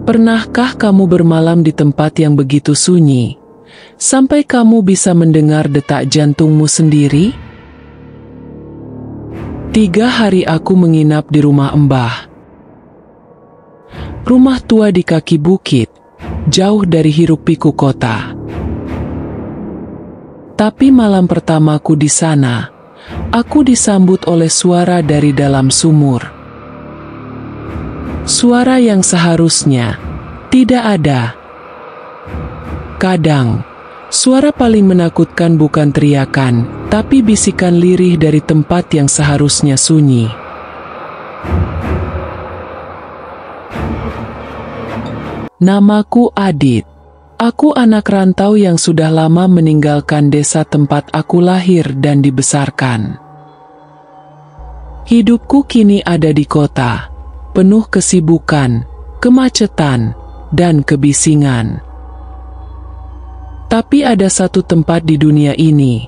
Pernahkah kamu bermalam di tempat yang begitu sunyi, sampai kamu bisa mendengar detak jantungmu sendiri? 3 hari aku menginap di rumah Embah. Rumah tua di kaki bukit, jauh dari hiruk-pikuk kota. Tapi malam pertamaku di sana, aku disambut oleh suara dari dalam sumur. Suara yang seharusnya tidak ada. Kadang, suara paling menakutkan bukan teriakan, tapi bisikan lirih dari tempat yang seharusnya sunyi. Namaku Adit. Aku anak rantau yang sudah lama meninggalkan desa tempat aku lahir dan dibesarkan. Hidupku kini ada di kota, penuh kesibukan, kemacetan, dan kebisingan. Tapi ada satu tempat di dunia ini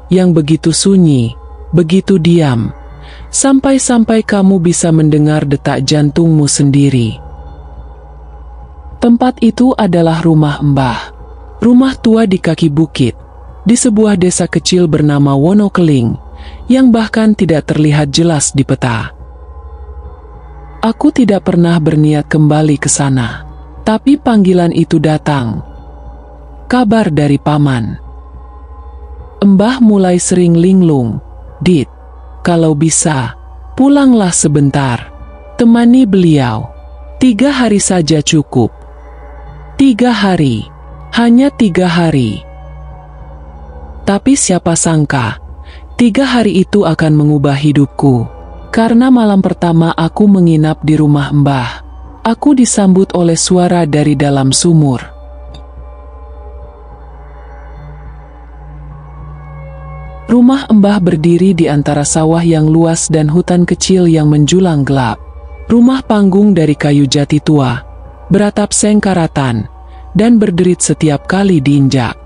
yang begitu sunyi, begitu diam, sampai-sampai kamu bisa mendengar detak jantungmu sendiri. Tempat itu adalah rumah Embah, rumah tua di kaki bukit, di sebuah desa kecil bernama Wonokeling, yang bahkan tidak terlihat jelas di peta. Aku tidak pernah berniat kembali ke sana, tapi panggilan itu datang. Kabar dari paman. Embah mulai sering linglung, "Dit, kalau bisa, pulanglah sebentar. Temani beliau. 3 hari saja cukup." 3 hari, hanya 3 hari. Tapi siapa sangka, 3 hari itu akan mengubah hidupku. Karena malam pertama aku menginap di rumah Embah, aku disambut oleh suara dari dalam sumur. Rumah Embah berdiri di antara sawah yang luas dan hutan kecil yang menjulang gelap. Rumah panggung dari kayu jati tua, beratap seng karatan, dan berderit setiap kali diinjak.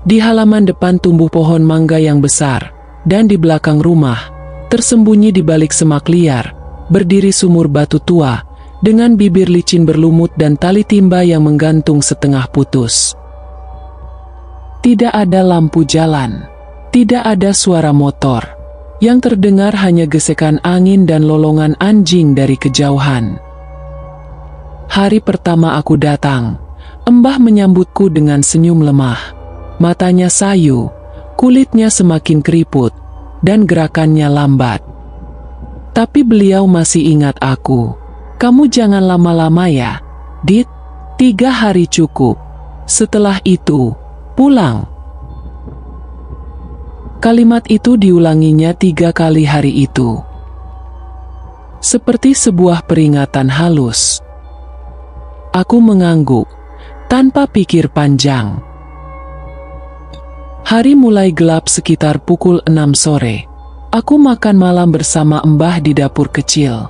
Di halaman depan tumbuh pohon mangga yang besar, dan di belakang rumah, tersembunyi di balik semak liar, berdiri sumur batu tua, dengan bibir licin berlumut dan tali timba yang menggantung setengah putus. Tidak ada lampu jalan, tidak ada suara motor, yang terdengar hanya gesekan angin dan lolongan anjing dari kejauhan. Hari pertama aku datang, Embah menyambutku dengan senyum lemah. Matanya sayu, kulitnya semakin keriput, dan gerakannya lambat. Tapi beliau masih ingat aku. "Kamu jangan lama-lama ya, Dit, 3 hari cukup. Setelah itu, pulang." Kalimat itu diulanginya 3 kali hari itu. Seperti sebuah peringatan halus. Aku mengangguk, tanpa pikir panjang. Hari mulai gelap sekitar pukul 6 sore. Aku makan malam bersama Embah di dapur kecil.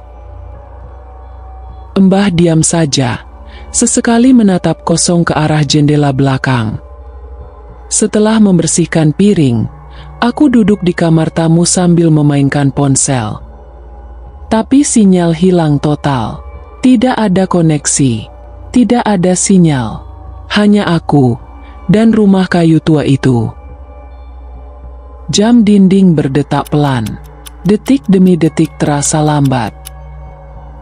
Embah diam saja, sesekali menatap kosong ke arah jendela belakang. Setelah membersihkan piring, aku duduk di kamar tamu sambil memainkan ponsel. Tapi sinyal hilang total. Tidak ada koneksi. Tidak ada sinyal, hanya aku, dan rumah kayu tua itu. Jam dinding berdetak pelan, detik demi detik terasa lambat.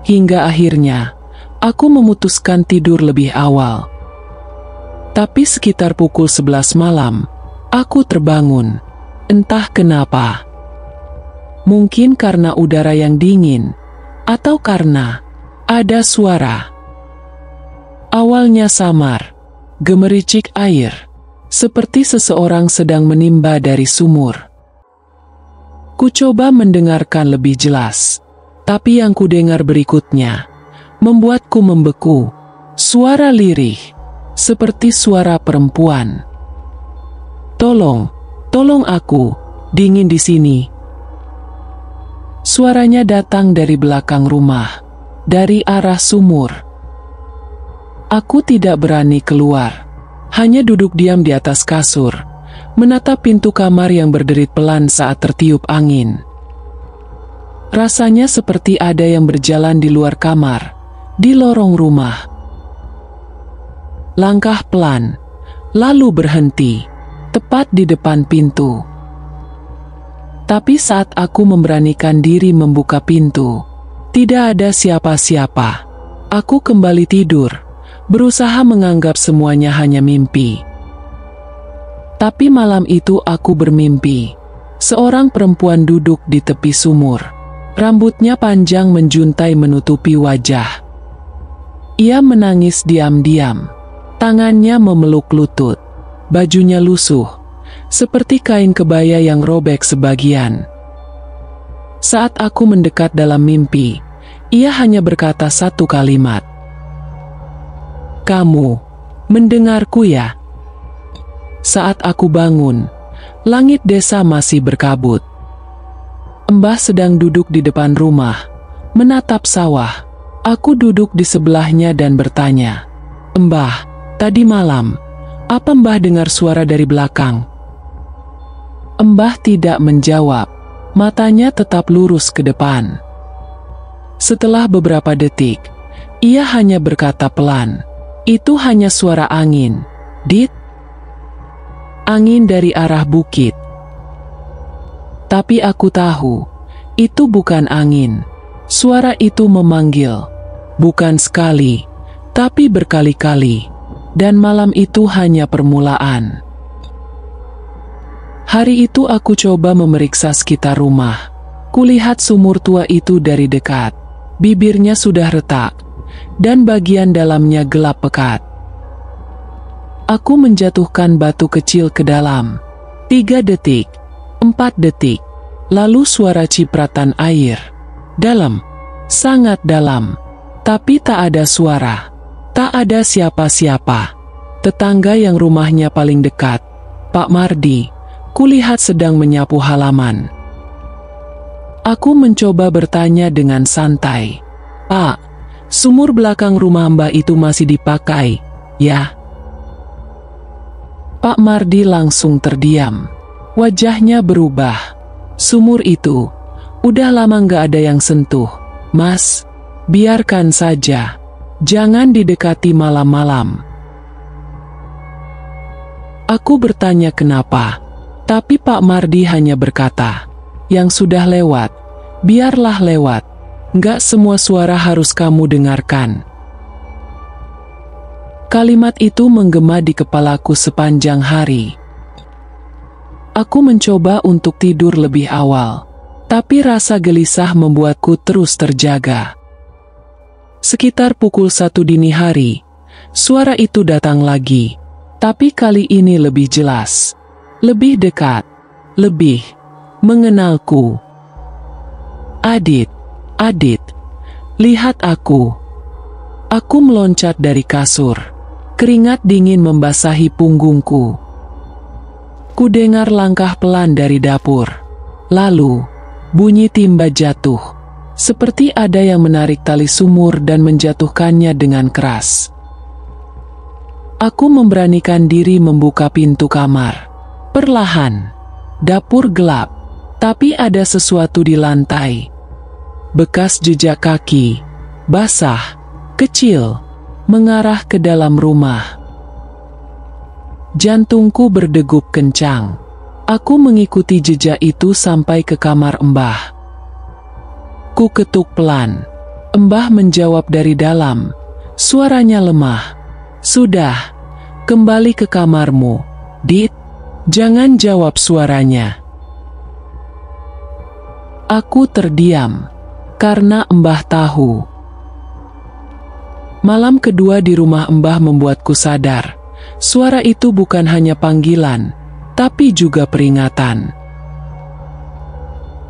Hingga akhirnya, aku memutuskan tidur lebih awal. Tapi sekitar pukul 11 malam, aku terbangun, entah kenapa. Mungkin karena udara yang dingin, atau karena ada suara. Awalnya samar, gemericik air, seperti seseorang sedang menimba dari sumur. Ku coba mendengarkan lebih jelas, tapi yang ku dengar berikutnya membuatku membeku. Suara lirih, seperti suara perempuan. "Tolong, tolong aku, dingin di sini." Suaranya datang dari belakang rumah, dari arah sumur. Aku tidak berani keluar, hanya duduk diam di atas kasur, menatap pintu kamar yang berderit pelan saat tertiup angin. Rasanya seperti ada yang berjalan di luar kamar, di lorong rumah. Langkah pelan, lalu berhenti, tepat di depan pintu. Tapi saat aku memberanikan diri membuka pintu, tidak ada siapa-siapa. Aku kembali tidur, berusaha menganggap semuanya hanya mimpi. Tapi malam itu aku bermimpi. Seorang perempuan duduk di tepi sumur. Rambutnya panjang menjuntai menutupi wajah. Ia menangis diam-diam. Tangannya memeluk lutut. Bajunya lusuh, seperti kain kebaya yang robek sebagian. Saat aku mendekat dalam mimpi, ia hanya berkata satu kalimat. "Kamu mendengarku ya?" Saat aku bangun, langit desa masih berkabut. Mbah sedang duduk di depan rumah, menatap sawah. Aku duduk di sebelahnya dan bertanya, "Mbah, tadi malam, apa Mbah dengar suara dari belakang?" Mbah tidak menjawab, matanya tetap lurus ke depan. Setelah beberapa detik, ia hanya berkata pelan, "Itu hanya suara angin, Dit. Angin dari arah bukit." Tapi aku tahu, itu bukan angin. Suara itu memanggil, bukan sekali, tapi berkali-kali. Dan malam itu hanya permulaan. Hari itu aku coba memeriksa sekitar rumah. Kulihat sumur tua itu dari dekat. Bibirnya sudah retak, dan bagian dalamnya gelap pekat. Aku menjatuhkan batu kecil ke dalam. 3 detik, 4 detik, lalu suara cipratan air. Dalam, sangat dalam, tapi tak ada suara. Tak ada siapa-siapa. Tetangga yang rumahnya paling dekat, Pak Mardi, kulihat sedang menyapu halaman. Aku mencoba bertanya dengan santai, "Pak, sumur belakang rumah Mbah itu masih dipakai, ya?" Pak Mardi langsung terdiam. Wajahnya berubah. "Sumur itu udah lama nggak ada yang sentuh, Mas. Biarkan saja. Jangan didekati malam-malam." Aku bertanya kenapa, tapi Pak Mardi hanya berkata, "Yang sudah lewat, biarlah lewat. Nggak semua suara harus kamu dengarkan." Kalimat itu menggema di kepalaku sepanjang hari. Aku mencoba untuk tidur lebih awal, tapi rasa gelisah membuatku terus terjaga. Sekitar pukul 1 dini hari, suara itu datang lagi, tapi kali ini lebih jelas, lebih dekat, lebih mengenalku. "Adit, Adit, lihat aku." Aku meloncat dari kasur. Keringat dingin membasahi punggungku. Kudengar langkah pelan dari dapur. Lalu, bunyi timba jatuh. Seperti ada yang menarik tali sumur dan menjatuhkannya dengan keras. Aku memberanikan diri membuka pintu kamar. Perlahan. Dapur gelap, tapi ada sesuatu di lantai. Bekas jejak kaki, basah, kecil, mengarah ke dalam rumah. Jantungku berdegup kencang. Aku mengikuti jejak itu sampai ke kamar Mbah. Ku ketuk pelan. Mbah menjawab dari dalam. Suaranya lemah. "Sudah, kembali ke kamarmu, Dit. Jangan jawab suaranya." Aku terdiam, karena Mbah tahu. Malam kedua di rumah Mbah membuatku sadar, suara itu bukan hanya panggilan, tapi juga peringatan.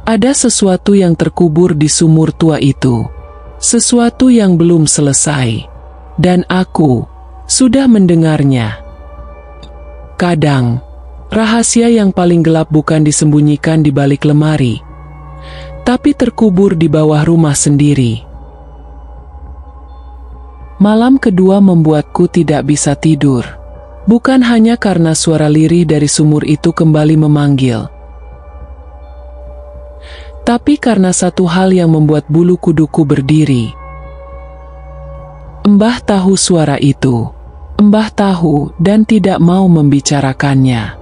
Ada sesuatu yang terkubur di sumur tua itu, sesuatu yang belum selesai, dan aku sudah mendengarnya. Kadang, rahasia yang paling gelap bukan disembunyikan di balik lemari, tapi terkubur di bawah rumah sendiri. Malam kedua membuatku tidak bisa tidur. Bukan hanya karena suara lirih dari sumur itu kembali memanggil, tapi karena satu hal yang membuat bulu kuduku berdiri. Mbah tahu suara itu. Mbah tahu dan tidak mau membicarakannya.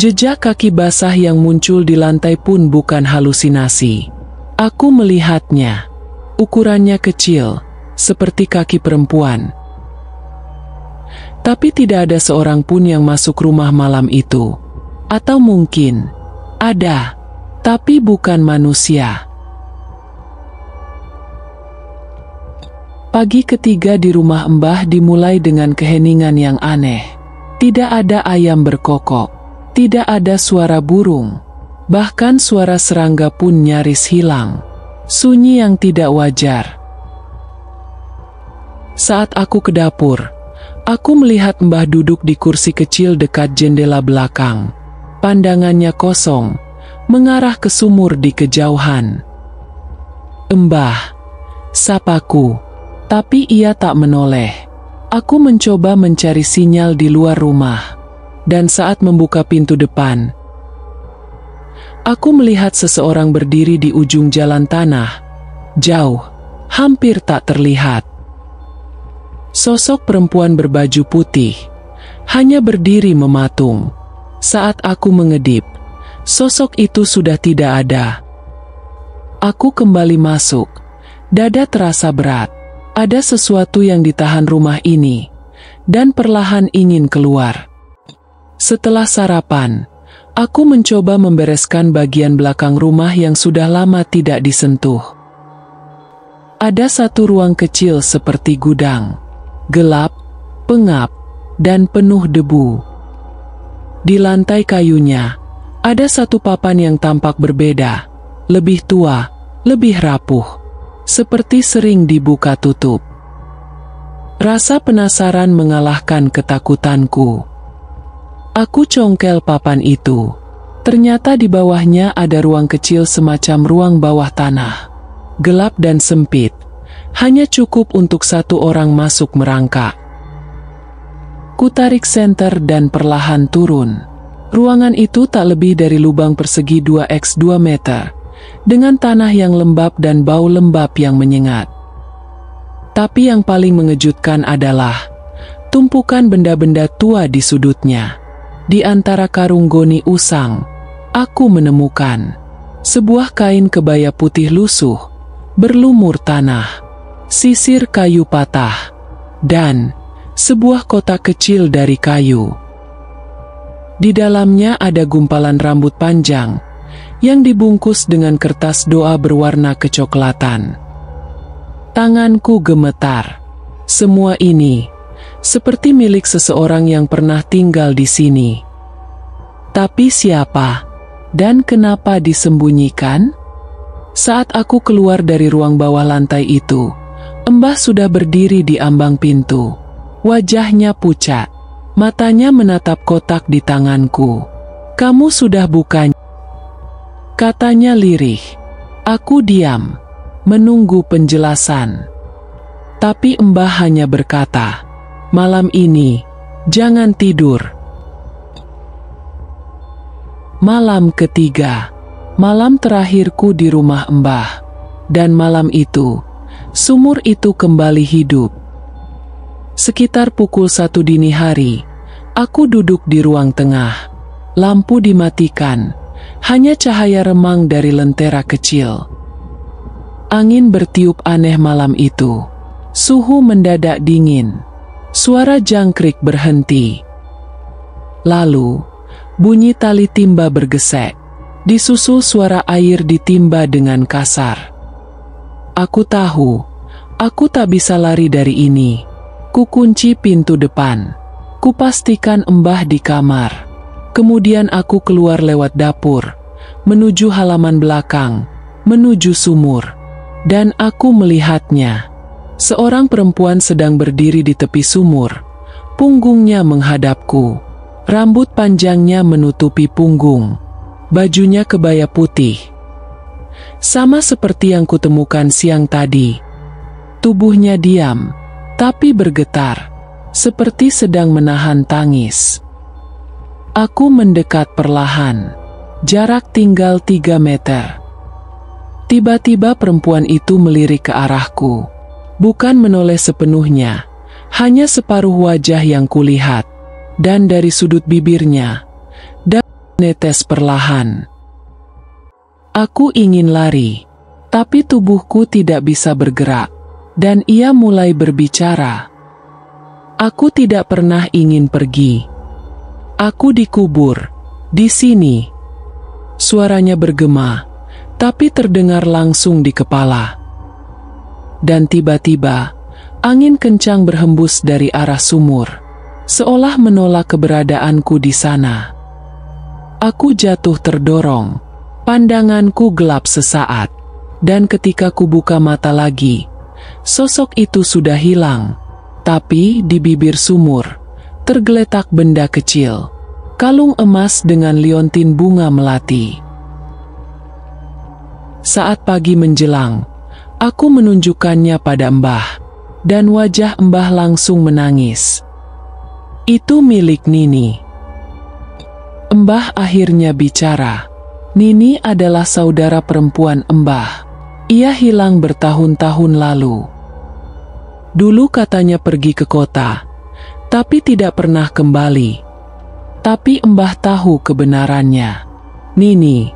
Jejak kaki basah yang muncul di lantai pun bukan halusinasi. Aku melihatnya. Ukurannya kecil, seperti kaki perempuan. Tapi tidak ada seorang pun yang masuk rumah malam itu. Atau mungkin ada, tapi bukan manusia. Pagi ketiga di rumah Mbah dimulai dengan keheningan yang aneh. Tidak ada ayam berkokok, tidak ada suara burung, bahkan suara serangga pun nyaris hilang. Sunyi yang tidak wajar. Saat aku ke dapur, aku melihat Mbah duduk di kursi kecil dekat jendela belakang. Pandangannya kosong, mengarah ke sumur di kejauhan. "Mbah," sapaku. Tapi ia tak menoleh. Aku mencoba mencari sinyal di luar rumah. Dan saat membuka pintu depan, aku melihat seseorang berdiri di ujung jalan tanah. Jauh, hampir tak terlihat. Sosok perempuan berbaju putih, hanya berdiri mematung. Saat aku mengedip, sosok itu sudah tidak ada. Aku kembali masuk. Dada terasa berat. Ada sesuatu yang ditahan rumah ini, dan perlahan ingin keluar. Setelah sarapan, aku mencoba membereskan bagian belakang rumah yang sudah lama tidak disentuh. Ada satu ruang kecil seperti gudang, gelap, pengap, dan penuh debu. Di lantai kayunya, ada satu papan yang tampak berbeda, lebih tua, lebih rapuh. Seperti sering dibuka tutup. Rasa penasaran mengalahkan ketakutanku. Aku congkel papan itu. Ternyata di bawahnya ada ruang kecil semacam ruang bawah tanah. Gelap dan sempit. Hanya cukup untuk satu orang masuk merangkak. Kutarik senter dan perlahan turun. Ruangan itu tak lebih dari lubang persegi 2x2 meter. Dengan tanah yang lembab dan bau lembab yang menyengat. Tapi yang paling mengejutkan adalah tumpukan benda-benda tua di sudutnya. Di antara karung goni usang, aku menemukan sebuah kain kebaya putih lusuh, berlumur tanah, sisir kayu patah, dan sebuah kotak kecil dari kayu. Di dalamnya ada gumpalan rambut panjang yang dibungkus dengan kertas doa berwarna kecoklatan. Tanganku gemetar. Semua ini seperti milik seseorang yang pernah tinggal di sini. Tapi siapa dan kenapa disembunyikan? Saat aku keluar dari ruang bawah lantai itu, Mbah sudah berdiri di ambang pintu. Wajahnya pucat, matanya menatap kotak di tanganku. "Kamu sudah bukan?" katanya lirih. Aku diam, menunggu penjelasan. Tapi Mbah hanya berkata, "Malam ini, jangan tidur." Malam ketiga, malam terakhirku di rumah Mbah. Dan malam itu, sumur itu kembali hidup. Sekitar pukul 1 dini hari, aku duduk di ruang tengah. Lampu dimatikan. Hanya cahaya remang dari lentera kecil. Angin bertiup aneh malam itu. Suhu mendadak dingin. Suara jangkrik berhenti. Lalu, bunyi tali timba bergesek. Disusul suara air ditimba dengan kasar. Aku tahu, aku tak bisa lari dari ini. Kukunci pintu depan. Kupastikan Mbah di kamar. Kemudian aku keluar lewat dapur, menuju halaman belakang, menuju sumur. Dan aku melihatnya. Seorang perempuan sedang berdiri di tepi sumur. Punggungnya menghadapku. Rambut panjangnya menutupi punggung. Bajunya kebaya putih. Sama seperti yang kutemukan siang tadi. Tubuhnya diam, tapi bergetar, seperti sedang menahan tangis. Aku mendekat perlahan. Jarak tinggal 3 meter. Tiba-tiba perempuan itu melirik ke arahku. bukan menoleh sepenuhnya, hanya separuh wajah yang kulihat, dan dari sudut bibirnya, dan netes perlahan. Aku ingin lari, tapi tubuhku tidak bisa bergerak, dan ia mulai berbicara. Aku tidak pernah ingin pergi. Aku dikubur, di sini. Suaranya bergema, tapi terdengar langsung di kepala. Dan tiba-tiba, angin kencang berhembus dari arah sumur, seolah menolak keberadaanku di sana. Aku jatuh terdorong, pandanganku gelap sesaat, dan ketika ku buka mata lagi, sosok itu sudah hilang. Tapi di bibir sumur, tergeletak benda kecil, kalung emas dengan liontin bunga melati. Saat pagi menjelang, aku menunjukkannya pada Mbah, dan wajah Mbah langsung menangis. Itu milik Nini. Mbah akhirnya bicara. Nini adalah saudara perempuan Mbah. Ia hilang bertahun-tahun lalu. Dulu katanya pergi ke kota, tapi tidak pernah kembali. Tapi Mbah tahu kebenarannya. Nini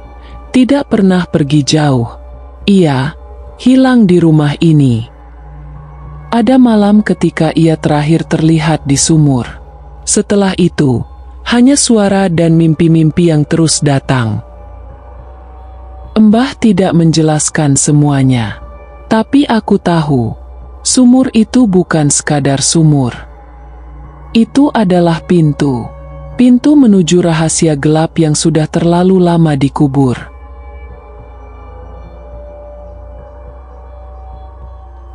tidak pernah pergi jauh. Ia hilang di rumah ini. Ada malam ketika ia terakhir terlihat di sumur. Setelah itu, hanya suara dan mimpi-mimpi yang terus datang. Mbah tidak menjelaskan semuanya. Tapi aku tahu, sumur itu bukan sekadar sumur. Itu adalah pintu. Pintu menuju rahasia gelap yang sudah terlalu lama dikubur.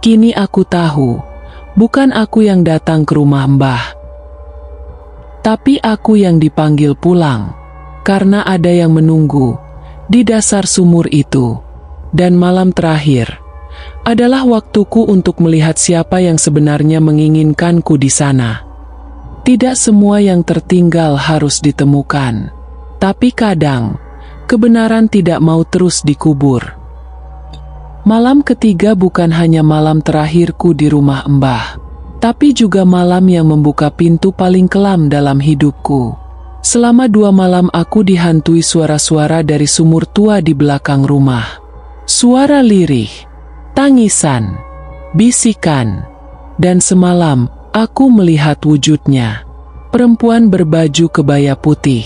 Kini aku tahu, bukan aku yang datang ke rumah Mbah. Tapi aku yang dipanggil pulang, karena ada yang menunggu di dasar sumur itu. Dan malam terakhir adalah waktuku untuk melihat siapa yang sebenarnya menginginkanku di sana. Tidak semua yang tertinggal harus ditemukan. Tapi kadang, kebenaran tidak mau terus dikubur. Malam ketiga bukan hanya malam terakhirku di rumah Mbah, tapi juga malam yang membuka pintu paling kelam dalam hidupku. Selama 2 malam aku dihantui suara-suara dari sumur tua di belakang rumah. Suara lirih, tangisan, bisikan, dan semalam aku melihat wujudnya. Perempuan berbaju kebaya putih,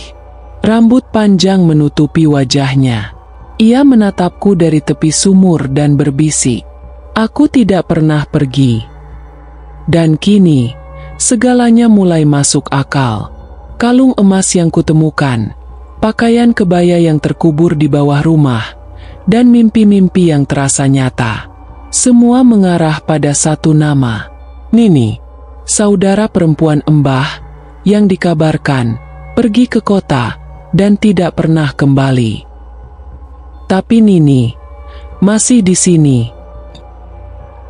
rambut panjang menutupi wajahnya. Ia menatapku dari tepi sumur dan berbisik, "Aku tidak pernah pergi." Dan kini, segalanya mulai masuk akal. Kalung emas yang kutemukan, pakaian kebaya yang terkubur di bawah rumah, dan mimpi-mimpi yang terasa nyata. Semua mengarah pada satu nama, Nini, saudara perempuan Mbah, yang dikabarkan pergi ke kota dan tidak pernah kembali. Tapi Nini masih di sini.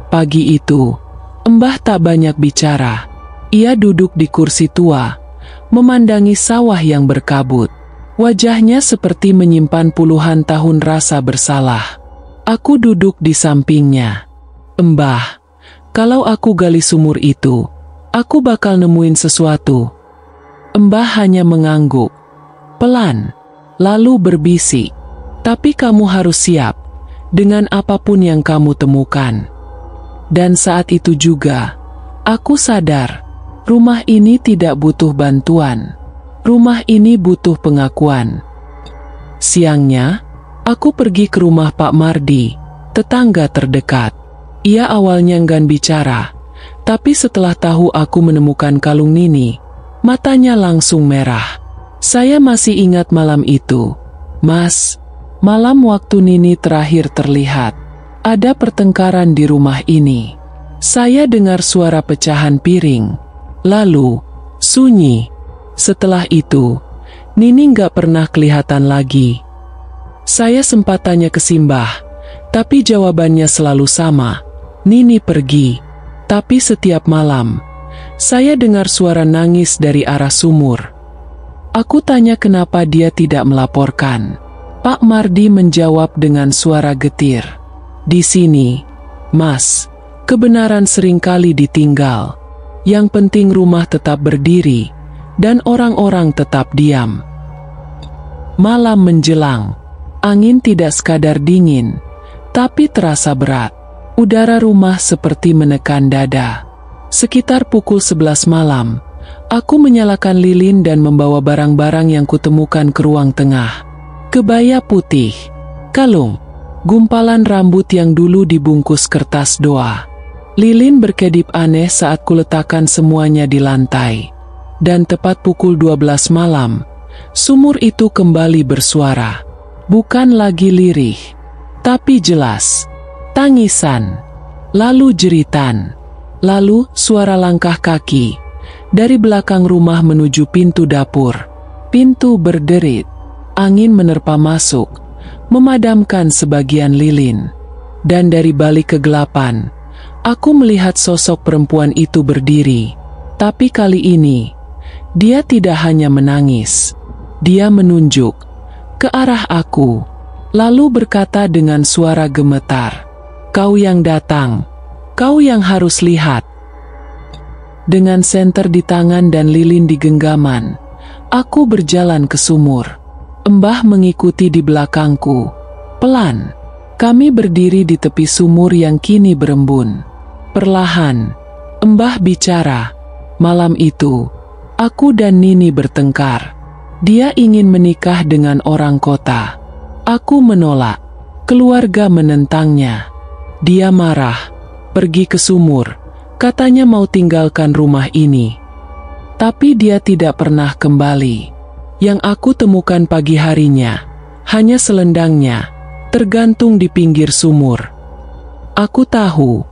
Pagi itu, Mbah tak banyak bicara. Ia duduk di kursi tua, memandangi sawah yang berkabut. Wajahnya seperti menyimpan puluhan tahun rasa bersalah. Aku duduk di sampingnya. "Mbah, kalau aku gali sumur itu, aku bakal nemuin sesuatu." Mbah hanya mengangguk, pelan, lalu berbisik, "Tapi kamu harus siap dengan apapun yang kamu temukan." Dan saat itu juga, aku sadar, rumah ini tidak butuh bantuan. Rumah ini butuh pengakuan. Siangnya, aku pergi ke rumah Pak Mardi, tetangga terdekat. Ia awalnya enggan bicara, tapi setelah tahu aku menemukan kalung Nini, matanya langsung merah. "Saya masih ingat malam itu, Mas. Malam waktu Nini terakhir terlihat. Ada pertengkaran di rumah ini. Saya dengar suara pecahan piring. Lalu, sunyi. Setelah itu, Nini nggak pernah kelihatan lagi." Saya sempat tanya ke Simbah, tapi jawabannya selalu sama. Nini pergi. Tapi setiap malam, saya dengar suara nangis dari arah sumur. Aku tanya kenapa dia tidak melaporkan. Pak Mardi menjawab dengan suara getir, "Di sini, Mas, Kebenaran seringkali ditinggal. Yang penting rumah tetap berdiri, dan orang-orang tetap diam. Malam menjelang. Angin tidak sekadar dingin, tapi terasa berat. Udara rumah seperti menekan dada. Sekitar pukul 11 malam, aku menyalakan lilin dan membawa barang-barang yang kutemukan ke ruang tengah. Kebaya putih, kalung, gumpalan rambut yang dulu dibungkus kertas doa. Lilin berkedip aneh saat kuletakkan semuanya di lantai. Dan tepat pukul 12 malam, sumur itu kembali bersuara. Bukan lagi lirih, tapi jelas. Tangisan, lalu jeritan, lalu suara langkah kaki. Dari belakang rumah menuju pintu dapur. Pintu berderit. Angin menerpa masuk, memadamkan sebagian lilin. Dan dari balik kegelapan, aku melihat sosok perempuan itu berdiri. Tapi kali ini, dia tidak hanya menangis. Dia menunjuk ke arah aku, lalu berkata dengan suara gemetar, "Kau yang datang, kau yang harus lihat." Dengan senter di tangan dan lilin di genggaman, aku berjalan ke sumur. Mbah mengikuti di belakangku. Pelan, kami berdiri di tepi sumur yang kini berembun. Perlahan, Mbah bicara. Malam itu, aku dan Nini bertengkar. Dia ingin menikah dengan orang kota. Aku menolak. Keluarga menentangnya. Dia marah. Pergi ke sumur. Katanya mau tinggalkan rumah ini. Tapi dia tidak pernah kembali. Yang aku temukan pagi harinya, hanya selendangnya, tergantung di pinggir sumur. Aku tahu,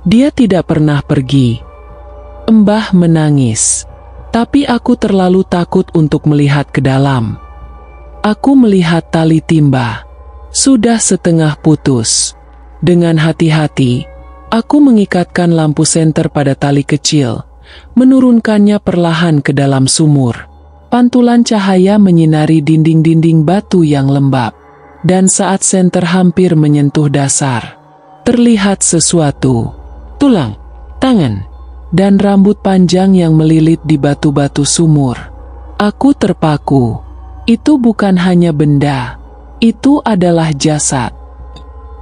dia tidak pernah pergi. Mbah menangis. Tapi aku terlalu takut untuk melihat ke dalam. Aku melihat tali timba. Sudah setengah putus. Dengan hati-hati, aku mengikatkan lampu senter pada tali kecil, menurunkannya perlahan ke dalam sumur. Pantulan cahaya menyinari dinding-dinding batu yang lembab. Dan saat senter hampir menyentuh dasar, terlihat sesuatu. Tulang, tangan, dan rambut panjang yang melilit di batu-batu sumur. Aku terpaku. Itu bukan hanya benda. Itu adalah jasad.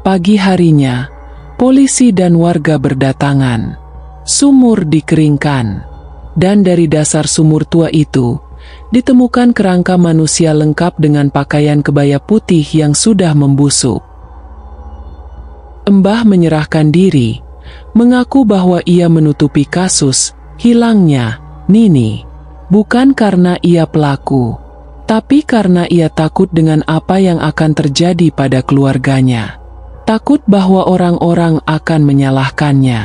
Pagi harinya, polisi dan warga berdatangan. Sumur dikeringkan. Dan dari dasar sumur tua itu, ditemukan kerangka manusia lengkap dengan pakaian kebaya putih yang sudah membusuk. Mbah menyerahkan diri, mengaku bahwa ia menutupi kasus hilangnya Nini, bukan karena ia pelaku, tapi karena ia takut dengan apa yang akan terjadi pada keluarganya. Takut bahwa orang-orang akan menyalahkannya.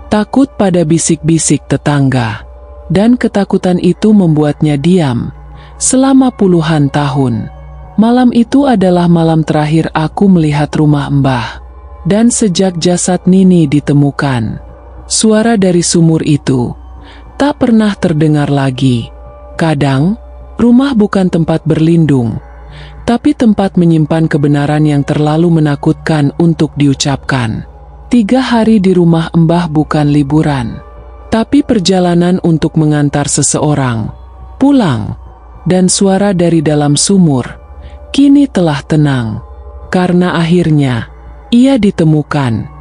Takut pada bisik-bisik tetangga. Dan ketakutan itu membuatnya diam selama puluhan tahun. Malam itu adalah malam terakhir aku melihat rumah Mbah. Dan sejak jasad Nini ditemukan, suara dari sumur itu tak pernah terdengar lagi. Kadang, rumah bukan tempat berlindung, tapi tempat menyimpan kebenaran yang terlalu menakutkan untuk diucapkan. 3 hari di rumah Mbah bukan liburan, tapi perjalanan untuk mengantar seseorang pulang. Dan suara dari dalam sumur kini telah tenang, karena akhirnya ia ditemukan.